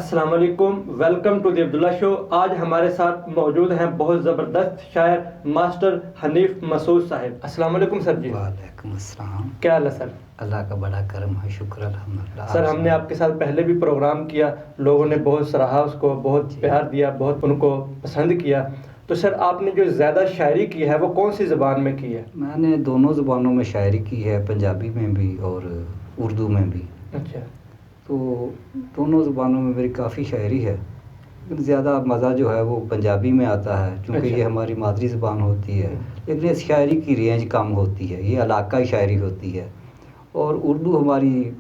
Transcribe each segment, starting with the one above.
السلام علیکم، welcome to the عبداللہ شو۔ آج ہمارے ساتھ موجود ہیں بہت زبردست شاعر ماسٹر حنیف مسعود صاحب۔ السلام علیکم سر جی۔ وعلیکم السلام۔ کیا حال ہے سر؟ اللہ کا بڑا کرم ہے، شکر الحمدللہ۔ سر ہم نے آپ کے ساتھ پہلے بھی پروگرام کیا، لوگوں نے بہت سراہا اس کو، بہت پیار دیا، بہت ان کو پسند کیا۔ تو سر آپ نے جو زیادہ شاعری کی ہے وہ کون سی زبان میں کی ہے؟ میں نے دونوں زبانوں میں شاعری کی ہے، پنجابی میں بھی اور اردو میں بھی۔ اچھا۔ تو دونوں زبانوں میں میری کافی شاعری ہے، لیکن زیادہ مزہ جو ہے وہ پنجابی میں آتا ہے، چونکہ یہ ہماری مادری زبان ہوتی ہے، لیکن اس شاعری کی رینج کم ہوتی ہے، یہ علاقائی شاعری ہوتی ہے۔ اور اردو ہماری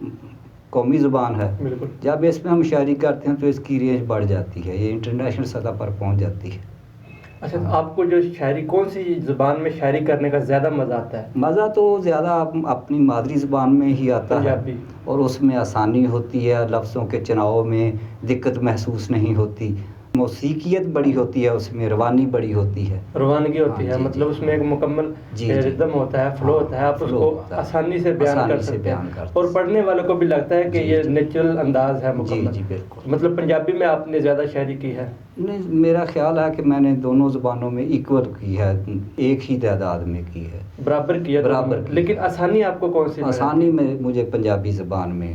قومی زبان ہے، بالکل۔ جب اس میں ہم شاعری کرتے ہیں تو اس کی رینج بڑھ جاتی ہے، یہ انٹرنیشنل سطح پر پہنچ جاتی ہے۔ اچھا، آپ کو جو شاعری کون سی زبان میں شاعری کرنے کا زیادہ مزہ آتا ہے؟ مزہ تو زیادہ اپنی مادری زبان میں ہی آتا ہے، پنجابی، اور اس میں آسانی ہوتی ہے، لفظوں کے چناؤ میں دقت محسوس نہیں ہوتی، موسیقیت بڑی ہوتی ہے، اس میں روانی بڑی ہوتی ہے، روانگی ہوتی ہے، مطلب اس میں ایک مکمل ردم ہوتا ہے، فلو ہوتا ہے، آپ اس کو آسانی سے بیان کر سکتے ہیں، اور پڑھنے والوں کو بھی لگتا ہے کہ یہ نیچرل انداز ہے مکمل۔ جی بالکل۔ مطلب پنجابی میں آپ نے زیادہ شاعری کی ہے؟ نہیں، میرا خیال ہے کہ میں نے دونوں زبانوں میں ایکول کی ہے، ایک ہی تعداد میں کی ہے، برابر کیا، برابر کی۔ لیکن آسانی آپ کو کون سی؟ آسانی میں مجھے پنجابی زبان میں،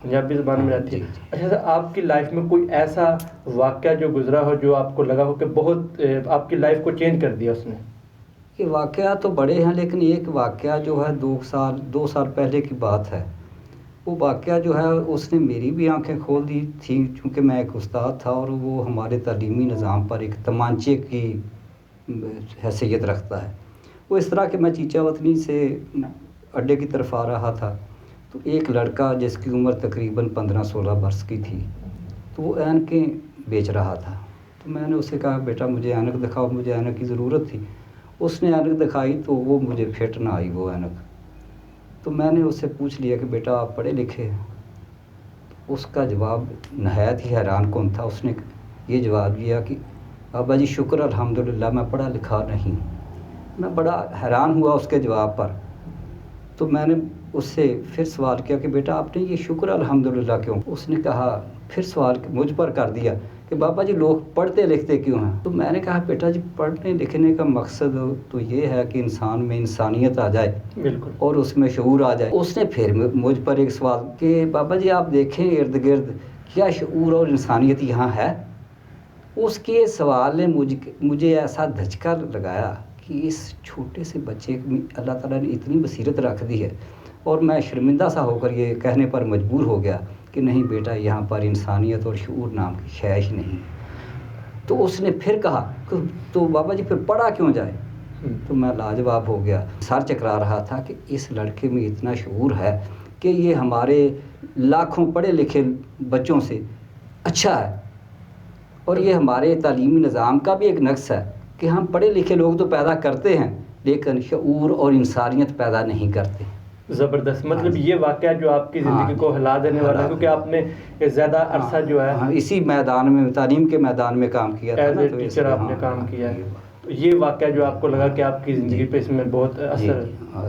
پنجابی زبان میں آتی ہے۔ اچھا سر، آپ کی لائف میں کوئی ایسا واقعہ جو گزرا ہو جو آپ کو لگا ہو کہ بہت آپ کی لائف کو چینج کر دیا اس نے؟ یہ واقعات تو بڑے ہیں، لیکن ایک واقعہ جو ہے 2 سال پہلے کی بات ہے، وہ واقعہ جو ہے اس نے میری بھی آنکھیں کھول دی تھیں، چونکہ میں ایک استاد تھا اور وہ ہمارے تعلیمی نظام پر ایک تمانچے کی حیثیت رکھتا ہے۔ وہ اس طرح کہ میں چیچا وطنی سے اڈے کی طرف آ رہا تھا، تو ایک لڑکا جس کی عمر تقریباً 15-16 برس کی تھی، تو وہ اینکیں بیچ رہا تھا۔ تو میں نے اسے کہا بیٹا مجھے اینک دکھاؤ، مجھے اینک کی ضرورت تھی۔ اس نے اینک دکھائی تو وہ مجھے فٹ نہ آئی وہ اینک، تو میں نے اس سے پوچھ لیا کہ بیٹا آپ پڑھے لکھے ہیں؟ اس کا جواب نہایت ہی حیران کن تھا۔ اس نے یہ جواب دیا کہ ابا جی شکر الحمدللہ میں پڑھا لکھا نہیں۔ میں بڑا حیران ہوا اس کے جواب پر، تو میں نے اس سے پھر سوال کیا کہ بیٹا آپ نے یہ شکر الحمدللہ کیوں؟ اس نے کہا، پھر سوال مجھ پر کر دیا کہ بابا جی لوگ پڑھتے لکھتے کیوں ہیں؟ تو میں نے کہا بیٹا جی پڑھنے لکھنے کا مقصد تو یہ ہے کہ انسان میں انسانیت آ جائے، بالکل، اور اس میں شعور آ جائے۔ اس نے پھر مجھ پر ایک سوال کہ بابا جی آپ دیکھیں ارد گرد کیا شعور اور انسانیت یہاں ہے؟ اس کے سوال نے مجھے ایسا دھچکا لگایا کہ اس چھوٹے سے بچے میں اللہ تعالیٰ نے اتنی بصیرت رکھ دی ہے، اور میں شرمندہ سا ہو کر یہ کہنے پر مجبور ہو گیا کہ نہیں بیٹا یہاں پر انسانیت اور شعور نام کی شے ہی نہیں۔ تو اس نے پھر کہا تو بابا جی پھر پڑھا کیوں جائے؟ تو میں لاجواب ہو گیا، سر چکرا رہا تھا کہ اس لڑکے میں اتنا شعور ہے کہ یہ ہمارے لاکھوں پڑھے لکھے بچوں سے اچھا ہے، اور یہ ہمارے تعلیمی نظام کا بھی ایک نقص ہے کہ ہم پڑھے لکھے لوگ تو پیدا کرتے ہیں لیکن شعور اور انسانیت پیدا نہیں کرتے۔ زبردست، مطلب یہ واقعہ جو آپ کی زندگی کو ہلا دینے والا ہے، کیونکہ آپ نے زیادہ عرصہ جو ہے اسی میدان میں، تعلیم کے میدان میں کام کیا تھا، ایز اے ٹیچر آپ نے کام کیا ہے، تو یہ واقعہ جو آپ کو لگا کہ آپ کی زندگی پہ اس میں بہت اثر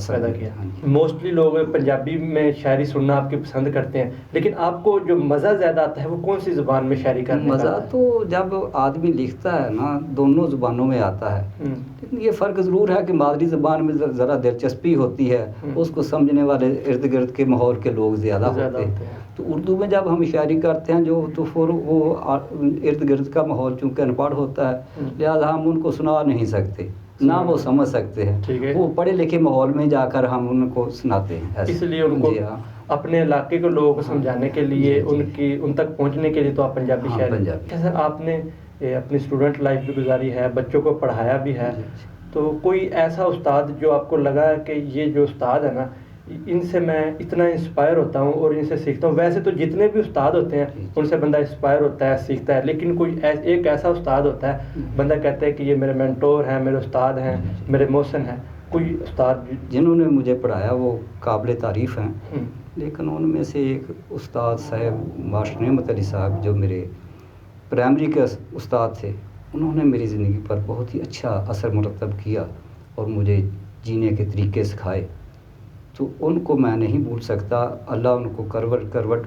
پیدا کیا۔ موسٹلی لوگ پنجابی میں شاعری سننا آپ کی پسند کرتے ہیں، لیکن آپ کو جو مزہ زیادہ آتا ہے وہ کون سی زبان میں شاعری کرنے کا؟ مزہ تو جب آدمی لکھتا ہے نا دونوں زبانوں میں آتا ہے، لیکن یہ فرق ضرور ہے کہ مادری زبان میں ذرا دلچسپی ہوتی ہے، اس کو سمجھنے والے ارد گرد کے ماحول کے لوگ زیادہ ہوتے ہیں۔ تو اردو میں جب ہم شاعری کرتے ہیں تو پھر وہ ارد گرد کا ماحول چونکہ ان پڑھ ہوتا ہے، لہٰذا ہم ان کو سنا نہیں سکتے، نہ وہ سمجھ سکتے ہیں، وہ پڑھے لکھے ماحول میں جا کر ہم ان کو سناتے ہیں۔ اس لیے ان کو اپنے علاقے کے لوگوں کو سمجھانے کے لیے، ان تک پہنچنے کے لیے تو آپ پنجابی شاعری۔ سر آپ نے اپنی اسٹوڈنٹ لائف بھی گزاری ہے، بچوں کو پڑھایا بھی ہے، تو کوئی ایسا استاد جو آپ کو لگا کہ یہ جو استاد ہے نا ان سے میں اتنا انسپائر ہوتا ہوں اور ان سے سیکھتا ہوں؟ ویسے تو جتنے بھی استاد ہوتے ہیں ان سے بندہ انسپائر ہوتا ہے، سیکھتا ہے، لیکن کوئی ایک ایسا استاد ہوتا ہے بندہ کہتا ہے کہ یہ میرے مینٹور ہیں، میرے استاد ہیں، میرے محسن ہیں، کوئی استاد جنہوں نے مجھے پڑھایا وہ قابل تعریف ہیں، لیکن ان میں سے ایک استاد صاحب ماسٹر نعمت علی صاحب جو میرے پرائمری کے استاد تھے، انہوں نے میری زندگی پر بہت ہی اچھا اثر مرتب کیا اور مجھے جینے کے طریقے سکھائے، تو ان کو میں نہیں بھول سکتا۔ اللہ ان کو کروٹ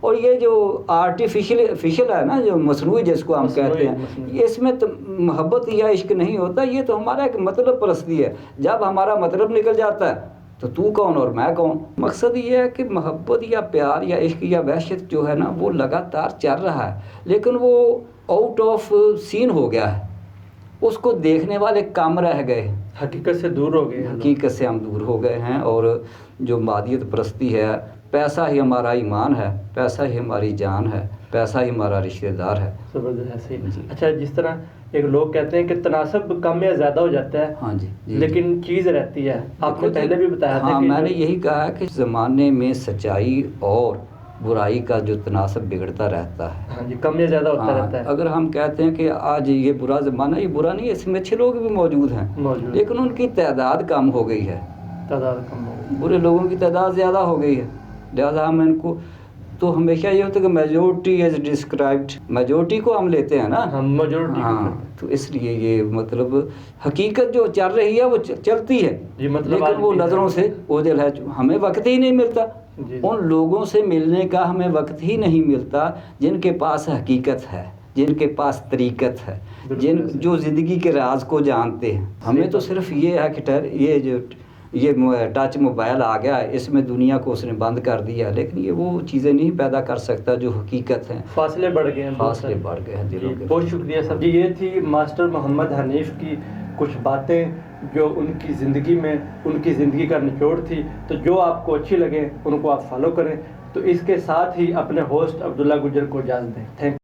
اور یہ جو آرٹیفیشل ہے نا، جو مصنوعی جس کو ہم کہتے ہیں، یہ اس میں تو محبت یا عشق نہیں ہوتا، یہ تو ہمارا ایک مطلب پرستی ہے. جب ہمارا مطلب نکل جاتا ہے تو کون اور میں کون. مقصد یہ ہے کہ محبت یا پیار یا عشق یا وحشت جو ہے نا وہ لگاتار چل رہا ہے، لیکن وہ آؤٹ آف سین ہو گیا ہے. اس کو دیکھنے والے کم رہ گئے، حقیقت سے دور ہو گئے. حقیقت سے ہم دور ہو گئے ہیں. اور جو مادیت پرستی ہے، پیسہ ہی ہمارا ایمان ہے، پیسہ ہی ہماری جان ہے، پیسہ ہی ہمارا رشتہ دار ہے. زبردست ہے، صحیح. اچھا، جس طرح ایک لوگ کہتے ہیں کہ تناسب کم یا زیادہ ہو جاتا ہے، ہاں جی، لیکن چیز رہتی ہے. آپ نے پہلے بھی بتایا تھا. ہاں، میں نے یہی کہا کہ زمانے میں سچائی اور برائی کا جو تناسب بگڑتا رہتا ہے. ہاں جی، کم یا زیادہ ہوتا رہتا ہے. اگر ہم کہتے ہیں کہ آج یہ برا زمانہ، یہ برا نہیں ہے، اس میں اچھے لوگ بھی موجود ہیں، لیکن ان کی تعداد کم ہو گئی ہے. تعداد کم ہو گئی، برے لوگوں کی تعداد زیادہ ہو گئی ہے. لہذا ہم ان کو تو ہمیشہ یہ ہوتا ہے کہ میجورٹی از ڈسکرائبڈ، میجورٹی کو ہم لیتے ہیں نا، ہم میجورٹی. ہاں، تو اس لیے یہ مطلب حقیقت جو چل رہی ہے وہ چلتی ہے، لیکن وہ نظروں سے اوجھل ہے. ہمیں وقت ہی نہیں ملتا ان لوگوں سے ملنے کا، ہمیں وقت ہی نہیں ملتا جن کے پاس حقیقت ہے، جن کے پاس طریقت ہے، جو زندگی کے راز کو جانتے ہیں. ہمیں تو صرف یہ ہے کہ یہ ٹچ موبائل آ گیا، اس میں دنیا کو اس نے بند کر دیا، لیکن یہ وہ چیزیں نہیں پیدا کر سکتا جو حقیقت ہیں. فاصلے بڑھ گئے ہیں، فاصلے بڑھ گئے ہیں دلوں کے. بہت شکریہ سر جی. یہ تھی ماسٹر محمد حنیف کی کچھ باتیں جو ان کی زندگی کا نچوڑ تھی. تو جو آپ کو اچھی لگے ان کو آپ فالو کریں. تو اس کے ساتھ ہی اپنے ہوسٹ عبداللہ گجر کو اجازت دیں. Thank you.